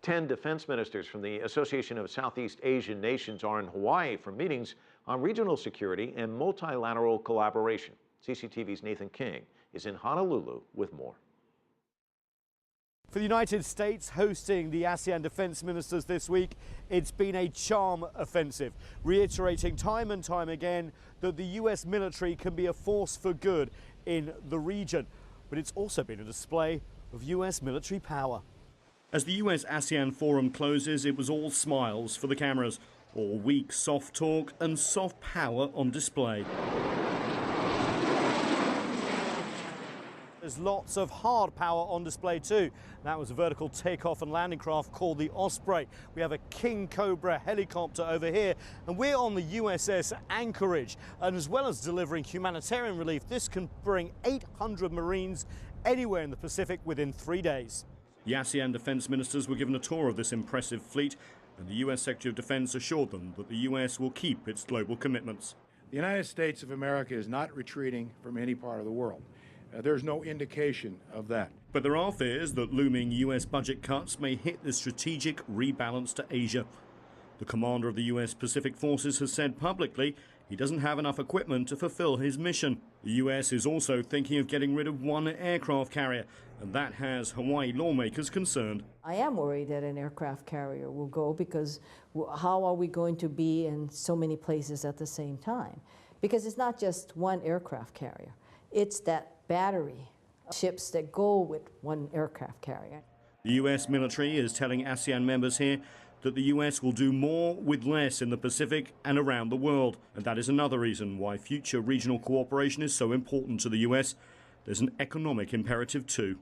10 defense ministers from the Association of Southeast Asian Nations are in Hawaii for meetings on regional security and multilateral collaboration. CCTV's Nathan King is in Honolulu with more. For the United States hosting the ASEAN defense ministers this week, it's been a charm offensive, reiterating time and time again that the US military can be a force for good in the region. But it's also been a display of US military power. As the US ASEAN forum closes, it was all smiles for the cameras, all weak soft talk and soft power on display. There's lots of hard power on display too. That was a vertical takeoff and landing craft called the Osprey. We have a King Cobra helicopter over here, and we're on the USS Anchorage. And as well as delivering humanitarian relief, this can bring 800 Marines anywhere in the Pacific within 3 days. The ASEAN defense ministers were given a tour of this impressive fleet, and the US Secretary of Defense assured them that the US will keep its global commitments. The United States of America is not retreating from any part of the world. There's no indication of that. But there are fears that looming US budget cuts may hit the strategic rebalance to Asia. The commander of the US Pacific Forces has said publicly he doesn't have enough equipment to fulfill his mission. The US is also thinking of getting rid of one aircraft carrier, and that has Hawaii lawmakers concerned. I am worried that an aircraft carrier will go, because how are we going to be in so many places at the same time? Because it's not just one aircraft carrier. It's that battery of ships that go with one aircraft carrier. The US military is telling ASEAN members here that the US will do more with less in the Pacific and around the world. And that is another reason why future regional cooperation is so important to the US. There's an economic imperative too.